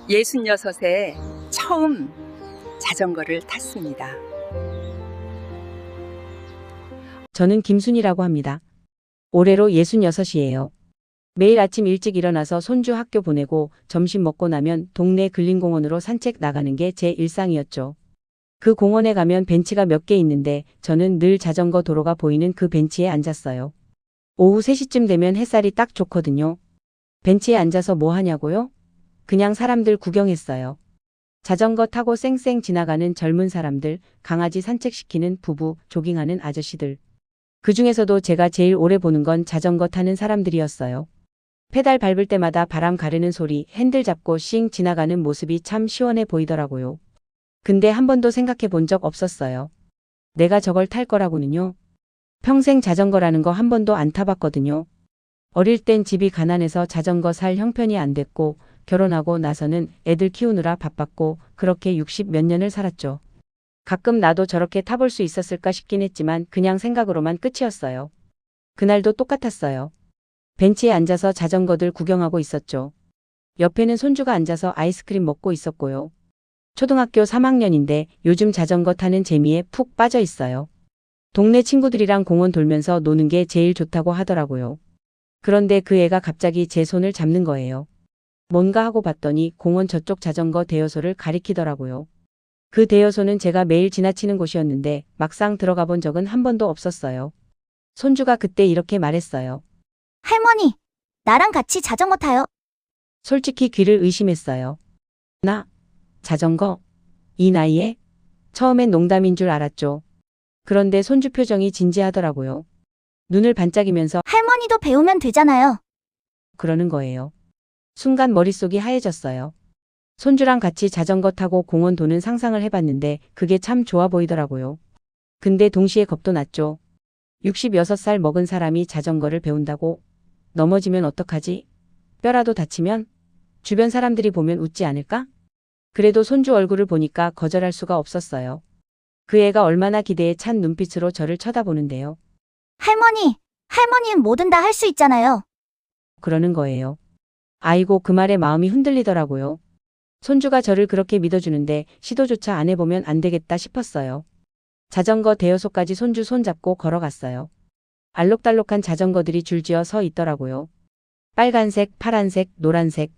66에 처음 자전거를 탔습니다. 저는 김순이라고 합니다. 올해로 66이에요. 매일 아침 일찍 일어나서 손주 학교 보내고 점심 먹고 나면 동네 근린공원으로 산책 나가는 게 제 일상이었죠. 그 공원에 가면 벤치가 몇 개 있는데 저는 늘 자전거 도로가 보이는 그 벤치에 앉았어요. 오후 3시쯤 되면 햇살이 딱 좋거든요. 벤치에 앉아서 뭐 하냐고요? 그냥 사람들 구경했어요. 자전거 타고 쌩쌩 지나가는 젊은 사람들, 강아지 산책시키는 부부, 조깅하는 아저씨들. 그 중에서도 제가 제일 오래 보는 건 자전거 타는 사람들이었어요. 페달 밟을 때마다 바람 가르는 소리, 핸들 잡고 씩 지나가는 모습이 참 시원해 보이더라고요. 근데 한 번도 생각해 본 적 없었어요. 내가 저걸 탈 거라고는요. 평생 자전거라는 거 한 번도 안 타봤거든요. 어릴 땐 집이 가난해서 자전거 살 형편이 안 됐고, 결혼하고 나서는 애들 키우느라 바빴고, 그렇게 60 몇 년을 살았죠. 가끔 나도 저렇게 타볼 수 있었을까 싶긴 했지만 그냥 생각으로만 끝이었어요. 그날도 똑같았어요. 벤치에 앉아서 자전거들 구경하고 있었죠. 옆에는 손주가 앉아서 아이스크림 먹고 있었고요. 초등학교 3학년인데 요즘 자전거 타는 재미에 푹 빠져 있어요. 동네 친구들이랑 공원 돌면서 노는 게 제일 좋다고 하더라고요. 그런데 그 애가 갑자기 제 손을 잡는 거예요. 뭔가 하고 봤더니 공원 저쪽 자전거 대여소를 가리키더라고요. 그 대여소는 제가 매일 지나치는 곳이었는데 막상 들어가 본 적은 한 번도 없었어요. 손주가 그때 이렇게 말했어요. 할머니, 나랑 같이 자전거 타요. 솔직히 귀를 의심했어요. 나? 자전거? 이 나이에? 처음엔 농담인 줄 알았죠. 그런데 손주 표정이 진지하더라고요. 눈을 반짝이면서 할머니도 배우면 되잖아요. 그러는 거예요. 순간 머릿속이 하얘졌어요. 손주랑 같이 자전거 타고 공원 도는 상상을 해봤는데 그게 참 좋아 보이더라고요. 근데 동시에 겁도 났죠. 66살 먹은 사람이 자전거를 배운다고? 넘어지면 어떡하지? 뼈라도 다치면? 주변 사람들이 보면 웃지 않을까? 그래도 손주 얼굴을 보니까 거절할 수가 없었어요. 그 애가 얼마나 기대에 찬 눈빛으로 저를 쳐다보는데요. 할머니는 뭐든 다 할 수 있잖아요. 그러는 거예요. 아이고, 그 말에 마음이 흔들리더라고요. 손주가 저를 그렇게 믿어주는데 시도조차 안 해보면 안 되겠다 싶었어요. 자전거 대여소까지 손주 손잡고 걸어갔어요. 알록달록한 자전거들이 줄지어 서 있더라고요. 빨간색, 파란색, 노란색.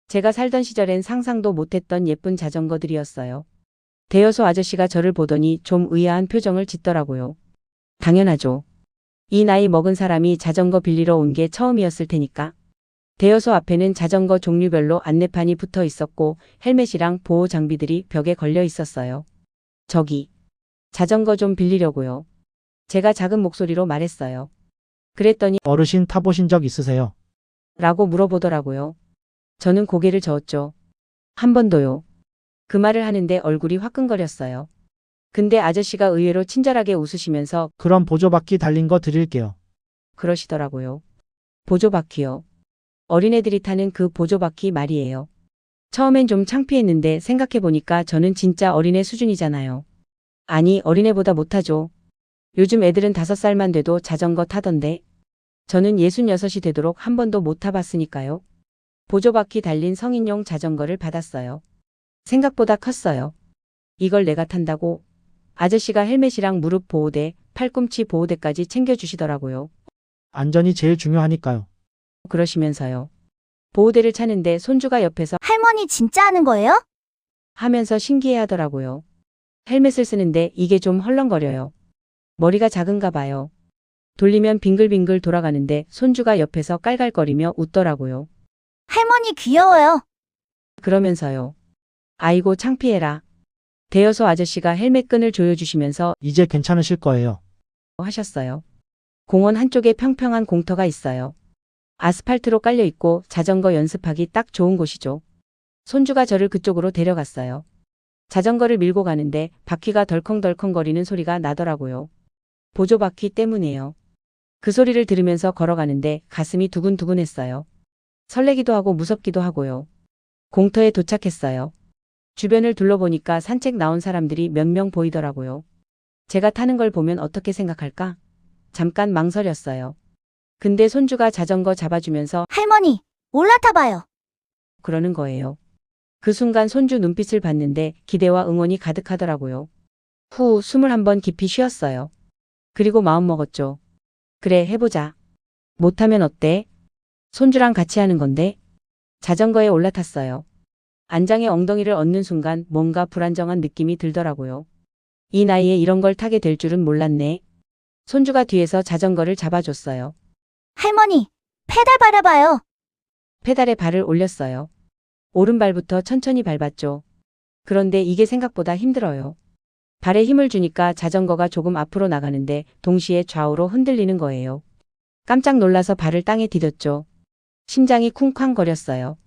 제가 살던 시절엔 상상도 못했던 예쁜 자전거들이었어요. 대여소 아저씨가 저를 보더니 좀 의아한 표정을 짓더라고요. 당연하죠. 이 나이 먹은 사람이 자전거 빌리러 온 게 처음이었을 테니까. 대여소 앞에는 자전거 종류별로 안내판이 붙어 있었고 헬멧이랑 보호 장비들이 벽에 걸려 있었어요. 저기, 자전거 좀 빌리려고요. 제가 작은 목소리로 말했어요. 그랬더니 어르신 타보신 적 있으세요? 라고 물어보더라고요. 저는 고개를 저었죠. 한 번도요. 그 말을 하는데 얼굴이 화끈거렸어요. 근데 아저씨가 의외로 친절하게 웃으시면서 그럼 보조바퀴 달린 거 드릴게요. 그러시더라고요. 보조바퀴요. 어린애들이 타는 그 보조바퀴 말이에요. 처음엔 좀 창피했는데 생각해보니까 저는 진짜 어린애 수준이잖아요. 아니, 어린애보다 못하죠. 요즘 애들은 5살만 돼도 자전거 타던데. 저는 66이 되도록 한 번도 못 타봤으니까요. 보조바퀴 달린 성인용 자전거를 받았어요. 생각보다 컸어요. 이걸 내가 탄다고? 아저씨가 헬멧이랑 무릎 보호대, 팔꿈치 보호대까지 챙겨주시더라고요. 안전이 제일 중요하니까요. 그러시면서요. 보호대를 차는데 손주가 옆에서 할머니 진짜 하는 거예요? 하면서 신기해하더라고요. 헬멧을 쓰는데 이게 좀 헐렁거려요. 머리가 작은가 봐요. 돌리면 빙글빙글 돌아가는데 손주가 옆에서 깔깔거리며 웃더라고요. 할머니 귀여워요. 그러면서요. 아이고 창피해라. 대여소 아저씨가 헬멧 끈을 조여주시면서 이제 괜찮으실 거예요. 하셨어요. 공원 한쪽에 평평한 공터가 있어요. 아스팔트로 깔려 있고 자전거 연습하기 딱 좋은 곳이죠. 손주가 저를 그쪽으로 데려갔어요. 자전거를 밀고 가는데 바퀴가 덜컹덜컹거리는 소리가 나더라고요. 보조바퀴 때문이에요. 그 소리를 들으면서 걸어가는데 가슴이 두근두근했어요. 설레기도 하고 무섭기도 하고요. 공터에 도착했어요. 주변을 둘러보니까 산책 나온 사람들이 몇 명 보이더라고요. 제가 타는 걸 보면 어떻게 생각할까? 잠깐 망설였어요. 근데 손주가 자전거 잡아주면서 할머니, 올라타봐요. 그러는 거예요. 그 순간 손주 눈빛을 봤는데 기대와 응원이 가득하더라고요. 후 숨을 한번 깊이 쉬었어요. 그리고 마음먹었죠. 그래, 해보자. 못하면 어때? 손주랑 같이 하는 건데. 자전거에 올라탔어요. 안장에 엉덩이를 얹는 순간 뭔가 불안정한 느낌이 들더라고요. 이 나이에 이런 걸 타게 될 줄은 몰랐네. 손주가 뒤에서 자전거를 잡아줬어요. 할머니, 페달 밟아봐요. 페달에 발을 올렸어요. 오른발부터 천천히 밟았죠. 그런데 이게 생각보다 힘들어요. 발에 힘을 주니까 자전거가 조금 앞으로 나가는데 동시에 좌우로 흔들리는 거예요. 깜짝 놀라서 발을 땅에 디뎠죠. 심장이 쿵쾅거렸어요.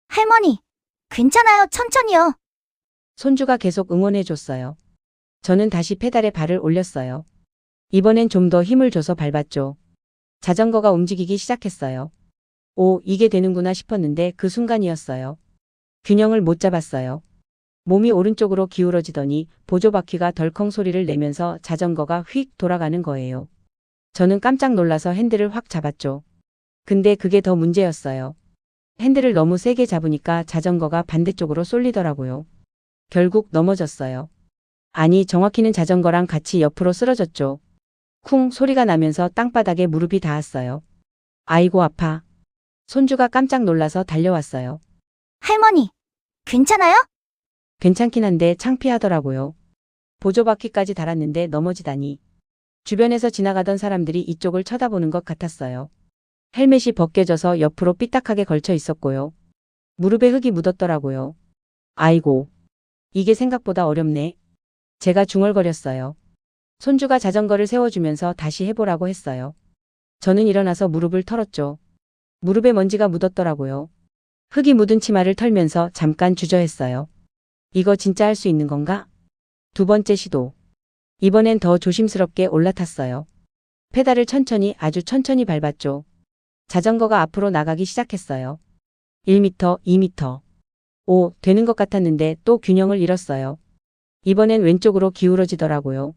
할머니, 괜찮아요. 천천히요. 손주가 계속 응원해줬어요. 저는 다시 페달에 발을 올렸어요. 이번엔 좀 더 힘을 줘서 밟았죠. 자전거가 움직이기 시작했어요. 오, 이게 되는구나 싶었는데 그 순간이었어요. 균형을 못 잡았어요. 몸이 오른쪽으로 기울어지더니 보조바퀴가 덜컹 소리를 내면서 자전거가 휙 돌아가는 거예요. 저는 깜짝 놀라서 핸들을 확 잡았죠. 근데 그게 더 문제였어요. 핸들을 너무 세게 잡으니까 자전거가 반대쪽으로 쏠리더라고요. 결국 넘어졌어요. 아니, 정확히는 자전거랑 같이 옆으로 쓰러졌죠. 쿵 소리가 나면서 땅바닥에 무릎이 닿았어요. 아이고 아파. 손주가 깜짝 놀라서 달려왔어요. 할머니, 괜찮아요? 괜찮긴 한데 창피하더라고요. 보조바퀴까지 달았는데 넘어지다니. 주변에서 지나가던 사람들이 이쪽을 쳐다보는 것 같았어요. 헬멧이 벗겨져서 옆으로 삐딱하게 걸쳐 있었고요. 무릎에 흙이 묻었더라고요. 아이고. 이게 생각보다 어렵네. 제가 중얼거렸어요. 손주가 자전거를 세워주면서 다시 해보라고 했어요. 저는 일어나서 무릎을 털었죠. 무릎에 먼지가 묻었더라고요. 흙이 묻은 치마를 털면서 잠깐 주저했어요. 이거 진짜 할 수 있는 건가? 두 번째 시도. 이번엔 더 조심스럽게 올라탔어요. 페달을 천천히, 아주 천천히 밟았죠. 자전거가 앞으로 나가기 시작했어요. 1m, 2m. 오, 되는 것 같았는데 또 균형을 잃었어요. 이번엔 왼쪽으로 기울어지더라고요.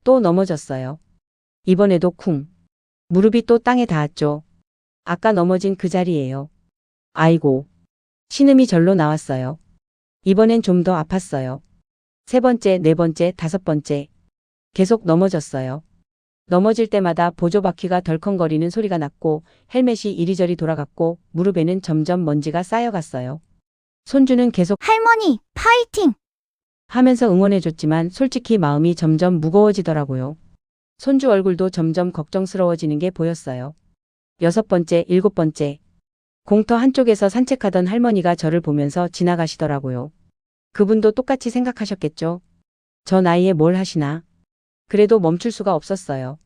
또 넘어졌어요. 이번에도 쿵. 무릎이 또 땅에 닿았죠. 아까 넘어진 그 자리예요. 아이고. 신음이 절로 나왔어요. 이번엔 좀 더 아팠어요. 세 번째, 네 번째, 다섯 번째. 계속 넘어졌어요. 넘어질 때마다 보조바퀴가 덜컹거리는 소리가 났고 헬멧이 이리저리 돌아갔고 무릎에는 점점 먼지가 쌓여갔어요. 손주는 계속 할머니, 파이팅! 하면서 응원해줬지만 솔직히 마음이 점점 무거워지더라고요. 손주 얼굴도 점점 걱정스러워지는 게 보였어요. 여섯 번째, 일곱 번째. 공터 한쪽에서 산책하던 할머니가 저를 보면서 지나가시더라고요. 그분도 똑같이 생각하셨겠죠? 저 나이에 뭘 하시나? 그래도 멈출 수가 없었어요.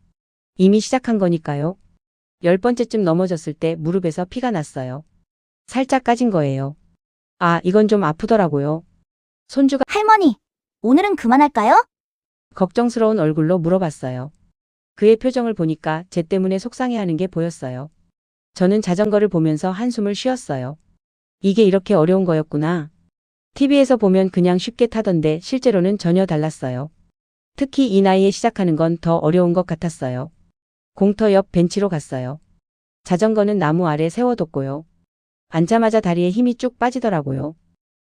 이미 시작한 거니까요. 10번째쯤 넘어졌을 때 무릎에서 피가 났어요. 살짝 까진 거예요. 아, 이건 좀 아프더라고요. 손주가 할머니, 오늘은 그만할까요? 걱정스러운 얼굴로 물어봤어요. 그의 표정을 보니까 제 때문에 속상해하는 게 보였어요. 저는 자전거를 보면서 한숨을 쉬었어요. 이게 이렇게 어려운 거였구나. TV에서 보면 그냥 쉽게 타던데 실제로는 전혀 달랐어요. 특히 이 나이에 시작하는 건 더 어려운 것 같았어요. 공터 옆 벤치로 갔어요. 자전거는 나무 아래 세워뒀고요. 앉자마자 다리에 힘이 쭉 빠지더라고요.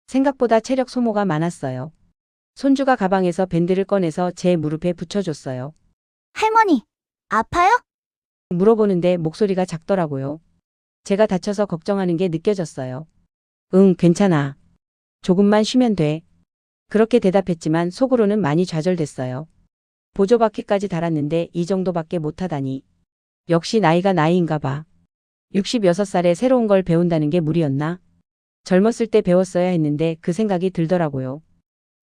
생각보다 체력 소모가 많았어요. 손주가 가방에서 밴드를 꺼내서 제 무릎에 붙여줬어요. 할머니, 아파요? 물어보는데 목소리가 작더라고요. 제가 다쳐서 걱정하는 게 느껴졌어요. 응, 괜찮아. 조금만 쉬면 돼. 그렇게 대답했지만 속으로는 많이 좌절됐어요. 보조바퀴까지 달았는데 이 정도밖에 못하다니. 역시 나이가 나이인가 봐. 66살에 새로운 걸 배운다는 게 무리였나? 젊었을 때 배웠어야 했는데 그 생각이 들더라고요.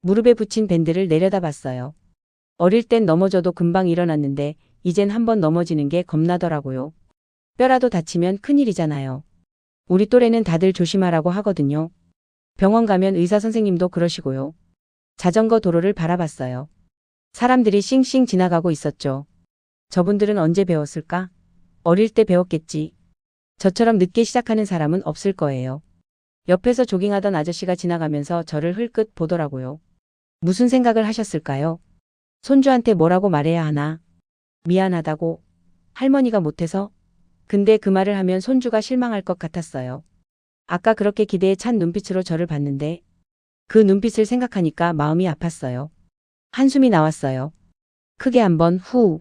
무릎에 붙인 밴드를 내려다봤어요. 어릴 땐 넘어져도 금방 일어났는데 이젠 한번 넘어지는 게 겁나더라고요. 뼈라도 다치면 큰일이잖아요. 우리 또래는 다들 조심하라고 하거든요. 병원 가면 의사 선생님도 그러시고요. 자전거 도로를 바라봤어요. 사람들이 싱싱 지나가고 있었죠. 저분들은 언제 배웠을까? 어릴 때 배웠겠지. 저처럼 늦게 시작하는 사람은 없을 거예요. 옆에서 조깅하던 아저씨가 지나가면서 저를 흘끗 보더라고요. 무슨 생각을 하셨을까요? 손주한테 뭐라고 말해야 하나? 미안하다고? 할머니가 못해서? 근데 그 말을 하면 손주가 실망할 것 같았어요. 아까 그렇게 기대에 찬 눈빛으로 저를 봤는데 그 눈빛을 생각하니까 마음이 아팠어요. 한숨이 나왔어요. 크게 한번 후.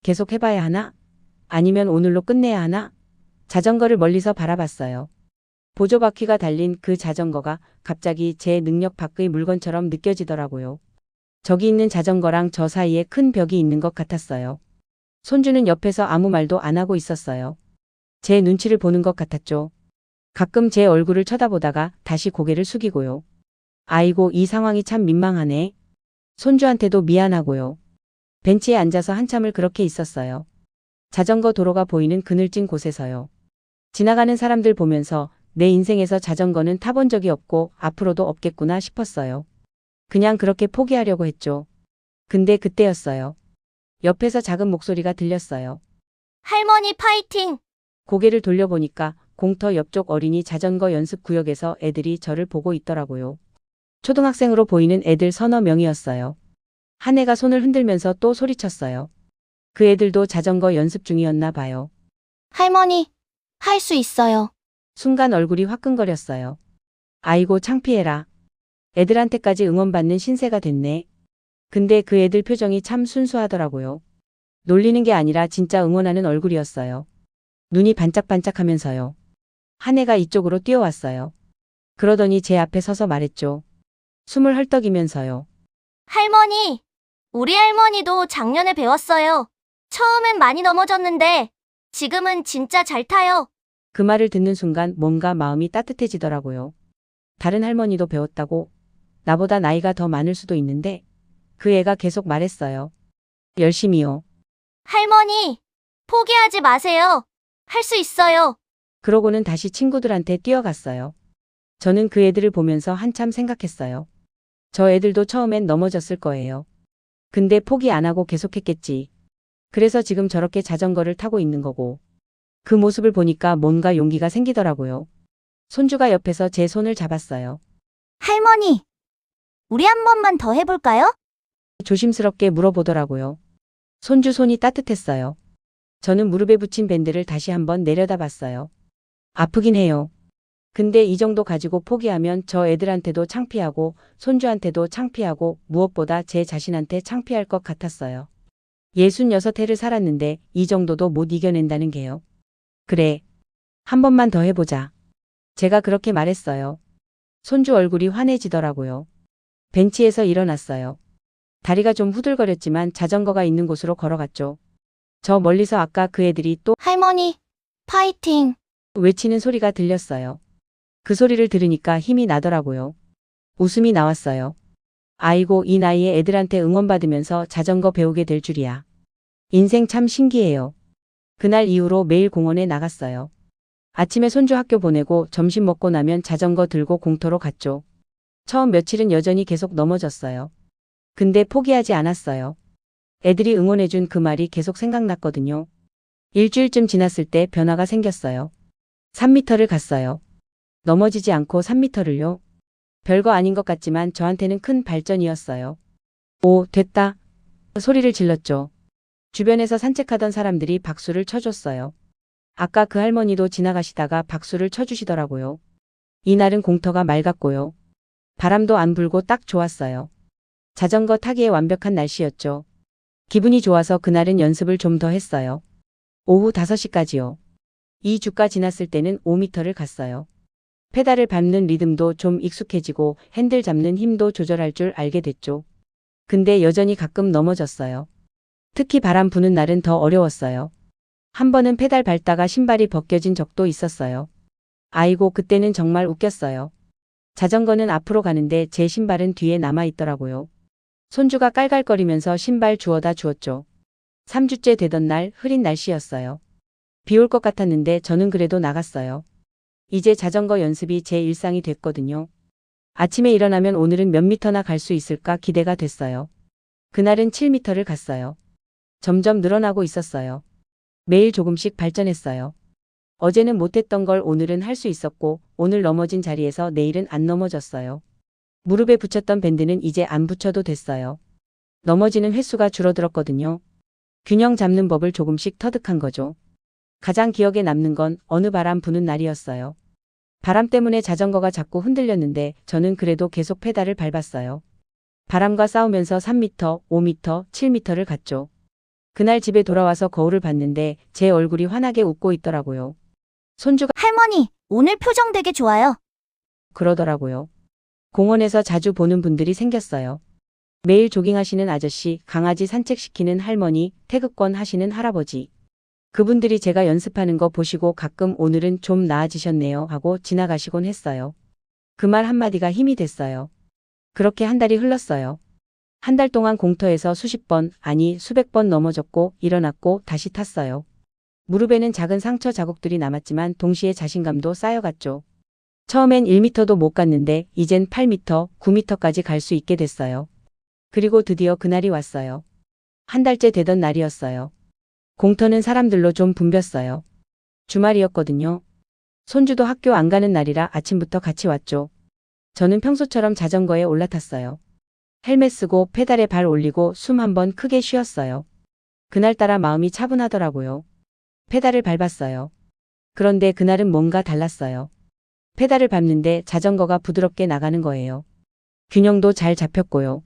계속 해봐야 하나? 아니면 오늘로 끝내야 하나? 자전거를 멀리서 바라봤어요. 보조바퀴가 달린 그 자전거가 갑자기 제 능력 밖의 물건처럼 느껴지더라고요. 저기 있는 자전거랑 저 사이에 큰 벽이 있는 것 같았어요. 손주는 옆에서 아무 말도 안 하고 있었어요. 제 눈치를 보는 것 같았죠. 가끔 제 얼굴을 쳐다보다가 다시 고개를 숙이고요. 아이고, 이 상황이 참 민망하네. 손주한테도 미안하고요. 벤치에 앉아서 한참을 그렇게 있었어요. 자전거 도로가 보이는 그늘진 곳에서요. 지나가는 사람들 보면서 내 인생에서 자전거는 타본 적이 없고 앞으로도 없겠구나 싶었어요. 그냥 그렇게 포기하려고 했죠. 근데 그때였어요. 옆에서 작은 목소리가 들렸어요. 할머니 파이팅! 고개를 돌려보니까 공터 옆쪽 어린이 자전거 연습 구역에서 애들이 저를 보고 있더라고요. 초등학생으로 보이는 애들 서너 명이었어요. 한 애가 손을 흔들면서 또 소리쳤어요. 그 애들도 자전거 연습 중이었나 봐요. 할머니, 할 수 있어요. 순간 얼굴이 화끈거렸어요. 아이고, 창피해라. 애들한테까지 응원받는 신세가 됐네. 근데 그 애들 표정이 참 순수하더라고요. 놀리는 게 아니라 진짜 응원하는 얼굴이었어요. 눈이 반짝반짝하면서요. 한 애가 이쪽으로 뛰어왔어요. 그러더니 제 앞에 서서 말했죠. 숨을 헐떡이면서요. 할머니, 우리 할머니도 작년에 배웠어요. 처음엔 많이 넘어졌는데 지금은 진짜 잘 타요. 그 말을 듣는 순간 뭔가 마음이 따뜻해지더라고요. 다른 할머니도 배웠다고? 나보다 나이가 더 많을 수도 있는데 그 애가 계속 말했어요. 열심히요. 할머니, 포기하지 마세요. 할 수 있어요. 그러고는 다시 친구들한테 뛰어갔어요. 저는 그 애들을 보면서 한참 생각했어요. 저 애들도 처음엔 넘어졌을 거예요. 근데 포기 안 하고 계속했겠지. 그래서 지금 저렇게 자전거를 타고 있는 거고. 그 모습을 보니까 뭔가 용기가 생기더라고요. 손주가 옆에서 제 손을 잡았어요. 할머니, 우리 한 번만 더 해볼까요? 조심스럽게 물어보더라고요. 손주 손이 따뜻했어요. 저는 무릎에 붙인 밴드를 다시 한번 내려다봤어요. 아프긴 해요. 근데 이 정도 가지고 포기하면 저 애들한테도 창피하고 손주한테도 창피하고 무엇보다 제 자신한테 창피할 것 같았어요. 66해를 살았는데 이 정도도 못 이겨낸다는 게요. 그래. 한 번만 더 해보자. 제가 그렇게 말했어요. 손주 얼굴이 환해지더라고요. 벤치에서 일어났어요. 다리가 좀 후들거렸지만 자전거가 있는 곳으로 걸어갔죠. 저 멀리서 아까 그 애들이 또 할머니, 파이팅! 외치는 소리가 들렸어요. 그 소리를 들으니까 힘이 나더라고요. 웃음이 나왔어요. 아이고, 이 나이에 애들한테 응원받으면서 자전거 배우게 될 줄이야. 인생 참 신기해요. 그날 이후로 매일 공원에 나갔어요. 아침에 손주 학교 보내고 점심 먹고 나면 자전거 들고 공터로 갔죠. 처음 며칠은 여전히 계속 넘어졌어요. 근데 포기하지 않았어요. 애들이 응원해준 그 말이 계속 생각났거든요. 일주일쯤 지났을 때 변화가 생겼어요. 3m를 갔어요. 넘어지지 않고 3m를요. 별거 아닌 것 같지만 저한테는 큰 발전이었어요. 오, 됐다. 소리를 질렀죠. 주변에서 산책하던 사람들이 박수를 쳐줬어요. 아까 그 할머니도 지나가시다가 박수를 쳐주시더라고요. 이날은 공터가 맑았고요. 바람도 안 불고 딱 좋았어요. 자전거 타기에 완벽한 날씨였죠. 기분이 좋아서 그날은 연습을 좀 더 했어요. 오후 5시까지요. 이 주가 지났을 때는 5m를 갔어요. 페달을 밟는 리듬도 좀 익숙해지고 핸들 잡는 힘도 조절할 줄 알게 됐죠. 근데 여전히 가끔 넘어졌어요. 특히 바람 부는 날은 더 어려웠어요. 한 번은 페달 밟다가 신발이 벗겨진 적도 있었어요. 아이고, 그때는 정말 웃겼어요. 자전거는 앞으로 가는데 제 신발은 뒤에 남아 있더라고요. 손주가 깔깔거리면서 신발 주워다 주었죠. 3주째 되던 날 흐린 날씨였어요. 비 올 것 같았는데 저는 그래도 나갔어요. 이제 자전거 연습이 제 일상이 됐거든요. 아침에 일어나면 오늘은 몇 미터나 갈 수 있을까 기대가 됐어요. 그날은 7m를 갔어요. 점점 늘어나고 있었어요. 매일 조금씩 발전했어요. 어제는 못했던 걸 오늘은 할 수 있었고 오늘 넘어진 자리에서 내일은 안 넘어졌어요. 무릎에 붙였던 밴드는 이제 안 붙여도 됐어요. 넘어지는 횟수가 줄어들었거든요. 균형 잡는 법을 조금씩 터득한 거죠. 가장 기억에 남는 건 어느 바람 부는 날이었어요. 바람 때문에 자전거가 자꾸 흔들렸는데 저는 그래도 계속 페달을 밟았어요. 바람과 싸우면서 3m, 5m, 7m를 갔죠. 그날 집에 돌아와서 거울을 봤는데 제 얼굴이 환하게 웃고 있더라고요. 손주가 할머니, 오늘 표정 되게 좋아요. 그러더라고요. 공원에서 자주 보는 분들이 생겼어요. 매일 조깅하시는 아저씨, 강아지 산책시키는 할머니, 태극권 하시는 할아버지. 그분들이 제가 연습하는 거 보시고 가끔 오늘은 좀 나아지셨네요 하고 지나가시곤 했어요. 그 말 한마디가 힘이 됐어요. 그렇게 한 달이 흘렀어요. 한 달 동안 공터에서 수십 번, 아니 수백 번 넘어졌고 일어났고 다시 탔어요. 무릎에는 작은 상처 자국들이 남았지만 동시에 자신감도 쌓여갔죠. 처음엔 1m도 못 갔는데 이젠 8m, 9m까지 갈 수 있게 됐어요. 그리고 드디어 그날이 왔어요. 한 달째 되던 날이었어요. 공터는 사람들로 좀 붐볐어요. 주말이었거든요. 손주도 학교 안 가는 날이라 아침부터 같이 왔죠. 저는 평소처럼 자전거에 올라탔어요. 헬멧 쓰고 페달에 발 올리고 숨 한 번 크게 쉬었어요. 그날따라 마음이 차분하더라고요. 페달을 밟았어요. 그런데 그날은 뭔가 달랐어요. 페달을 밟는데 자전거가 부드럽게 나가는 거예요. 균형도 잘 잡혔고요.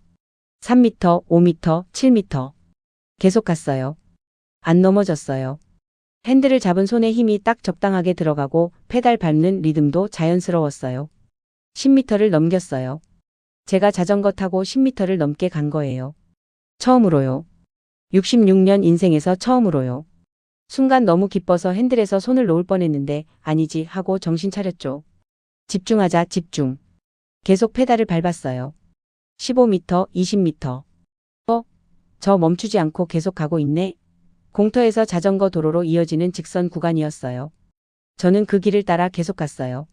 3m, 5m, 7m. 계속 갔어요. 안 넘어졌어요. 핸들을 잡은 손에 힘이 딱 적당하게 들어가고 페달 밟는 리듬도 자연스러웠어요. 10m를 넘겼어요. 제가 자전거 타고 10m를 넘게 간 거예요. 처음으로요. 66년 인생에서 처음으로요. 순간 너무 기뻐서 핸들에서 손을 놓을 뻔했는데 아니지 하고 정신 차렸죠. 집중하자, 집중. 계속 페달을 밟았어요. 15m, 20m. 저 멈추지 않고 계속 가고 있네. 공터에서 자전거 도로로 이어지는 직선 구간이었어요. 저는 그 길을 따라 계속 갔어요.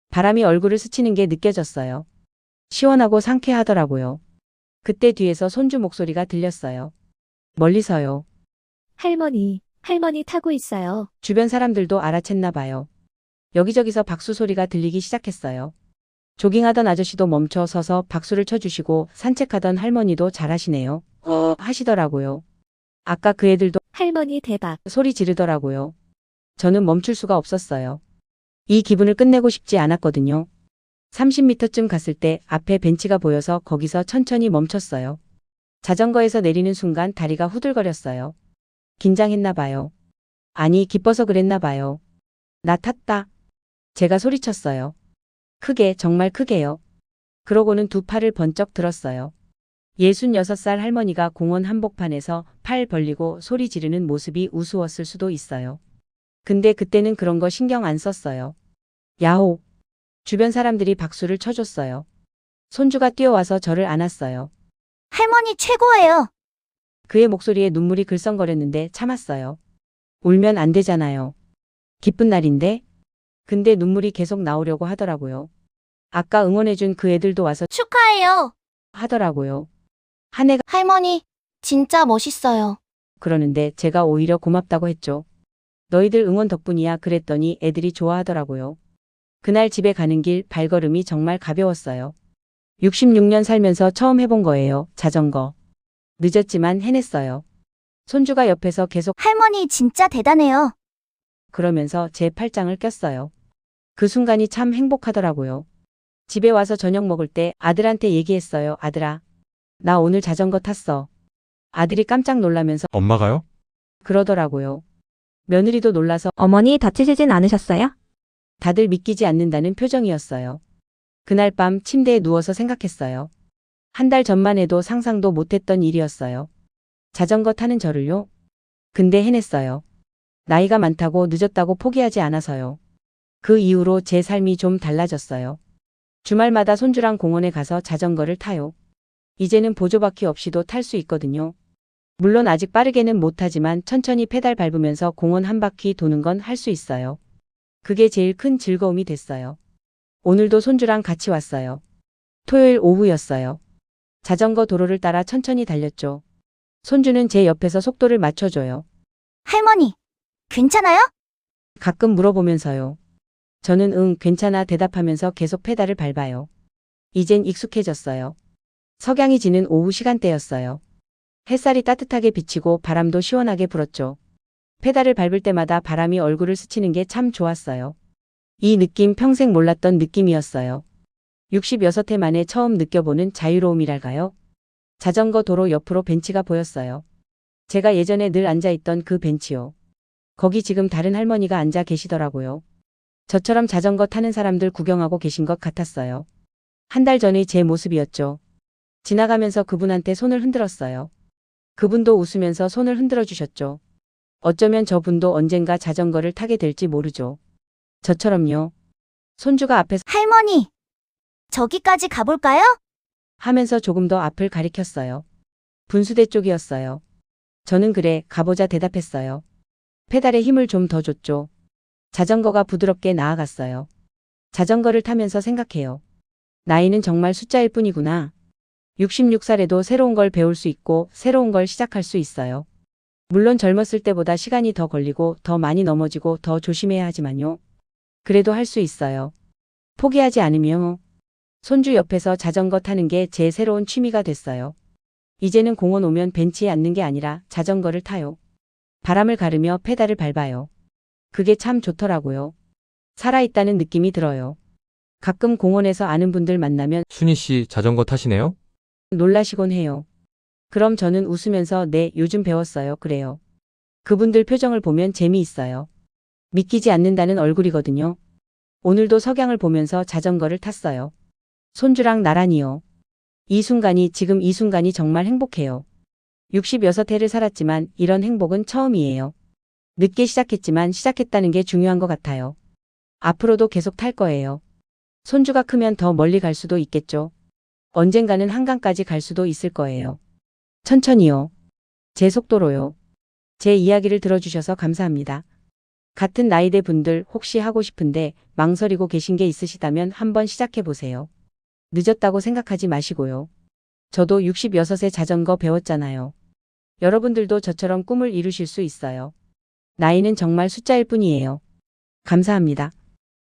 바람이 얼굴을 스치는 게 느껴졌어요. 시원하고 상쾌하더라고요. 그때 뒤에서 손주 목소리가 들렸어요. 멀리서요. 할머니 타고 있어요. 주변 사람들도 알아챘나 봐요. 여기저기서 박수 소리가 들리기 시작했어요. 조깅하던 아저씨도 멈춰 서서 박수를 쳐주시고 산책하던 할머니도 잘하시네요. 하시더라고요. 아까 그 애들도 할머니 대박. 소리 지르더라고요. 저는 멈출 수가 없었어요. 이 기분을 끝내고 싶지 않았거든요. 30m쯤 갔을 때 앞에 벤치가 보여서 거기서 천천히 멈췄어요. 자전거에서 내리는 순간 다리가 후들거렸어요. 긴장했나 봐요. 아니, 기뻐서 그랬나 봐요. 나 탔다. 제가 소리쳤어요. 크게, 정말 크게요. 그러고는 두 팔을 번쩍 들었어요. 66살 할머니가 공원 한복판에서 팔 벌리고 소리 지르는 모습이 우스웠을 수도 있어요. 근데 그때는 그런 거 신경 안 썼어요. 야호! 주변 사람들이 박수를 쳐줬어요. 손주가 뛰어와서 저를 안았어요. 할머니 최고예요. 그의 목소리에 눈물이 글썽거렸는데 참았어요. 울면 안 되잖아요. 기쁜 날인데? 근데 눈물이 계속 나오려고 하더라고요. 아까 응원해준 그 애들도 와서 축하해요. 하더라고요. 한 애가 할머니, 진짜 멋있어요. 그러는데 제가 오히려 고맙다고 했죠. 너희들 응원 덕분이야 그랬더니 애들이 좋아하더라고요. 그날 집에 가는 길 발걸음이 정말 가벼웠어요. 66년 살면서 처음 해본 거예요. 자전거. 늦었지만 해냈어요. 손주가 옆에서 계속 할머니 진짜 대단해요. 그러면서 제 팔짱을 꼈어요. 그 순간이 참 행복하더라고요. 집에 와서 저녁 먹을 때 아들한테 얘기했어요. 아들아, 나 오늘 자전거 탔어. 아들이 깜짝 놀라면서 엄마가요? 그러더라고요. 며느리도 놀라서 어머니 다치시진 않으셨어요? 다들 믿기지 않는다는 표정이었어요. 그날 밤 침대에 누워서 생각했어요. 한 달 전만 해도 상상도 못했던 일이었어요. 자전거 타는 저를요? 근데 해냈어요. 나이가 많다고 늦었다고 포기하지 않아서요. 그 이후로 제 삶이 좀 달라졌어요. 주말마다 손주랑 공원에 가서 자전거를 타요. 이제는 보조바퀴 없이도 탈 수 있거든요. 물론 아직 빠르게는 못하지만 천천히 페달 밟으면서 공원 한 바퀴 도는 건 할 수 있어요. 그게 제일 큰 즐거움이 됐어요. 오늘도 손주랑 같이 왔어요. 토요일 오후였어요. 자전거 도로를 따라 천천히 달렸죠. 손주는 제 옆에서 속도를 맞춰줘요. 할머니, 괜찮아요? 가끔 물어보면서요. 저는 응, 괜찮아 대답하면서 계속 페달을 밟아요. 이젠 익숙해졌어요. 석양이 지는 오후 시간대였어요. 햇살이 따뜻하게 비치고 바람도 시원하게 불었죠. 페달을 밟을 때마다 바람이 얼굴을 스치는 게 참 좋았어요. 이 느낌 평생 몰랐던 느낌이었어요. 66회 만에 처음 느껴보는 자유로움이랄까요? 자전거 도로 옆으로 벤치가 보였어요. 제가 예전에 늘 앉아있던 그 벤치요. 거기 지금 다른 할머니가 앉아 계시더라고요. 저처럼 자전거 타는 사람들 구경하고 계신 것 같았어요. 한 달 전의 제 모습이었죠. 지나가면서 그분한테 손을 흔들었어요. 그분도 웃으면서 손을 흔들어 주셨죠. 어쩌면 저분도 언젠가 자전거를 타게 될지 모르죠. 저처럼요. 손주가 앞에서 할머니, 저기까지 가볼까요? 하면서 조금 더 앞을 가리켰어요. 분수대 쪽이었어요. 저는 그래, 가보자 대답했어요. 페달에 힘을 좀 더 줬죠. 자전거가 부드럽게 나아갔어요. 자전거를 타면서 생각해요. 나이는 정말 숫자일 뿐이구나. 66살에도 새로운 걸 배울 수 있고 새로운 걸 시작할 수 있어요. 물론 젊었을 때보다 시간이 더 걸리고 더 많이 넘어지고 더 조심해야 하지만요. 그래도 할 수 있어요. 포기하지 않으며 손주 옆에서 자전거 타는 게 제 새로운 취미가 됐어요. 이제는 공원 오면 벤치에 앉는 게 아니라 자전거를 타요. 바람을 가르며 페달을 밟아요. 그게 참 좋더라고요. 살아있다는 느낌이 들어요. 가끔 공원에서 아는 분들 만나면 순희 씨 자전거 타시네요? 놀라시곤 해요. 그럼 저는 웃으면서 네, 요즘 배웠어요. 그래요. 그분들 표정을 보면 재미있어요. 믿기지 않는다는 얼굴이거든요. 오늘도 석양을 보면서 자전거를 탔어요. 손주랑 나란히요. 지금 이 순간이 정말 행복해요. 66회를 살았지만 이런 행복은 처음이에요. 늦게 시작했지만 시작했다는 게 중요한 것 같아요. 앞으로도 계속 탈 거예요. 손주가 크면 더 멀리 갈 수도 있겠죠. 언젠가는 한강까지 갈 수도 있을 거예요. 천천히요. 제 속도로요. 제 이야기를 들어주셔서 감사합니다. 같은 나이대 분들 혹시 하고 싶은데 망설이고 계신 게 있으시다면 한번 시작해 보세요. 늦었다고 생각하지 마시고요. 저도 66에 자전거 배웠잖아요. 여러분들도 저처럼 꿈을 이루실 수 있어요. 나이는 정말 숫자일 뿐이에요. 감사합니다.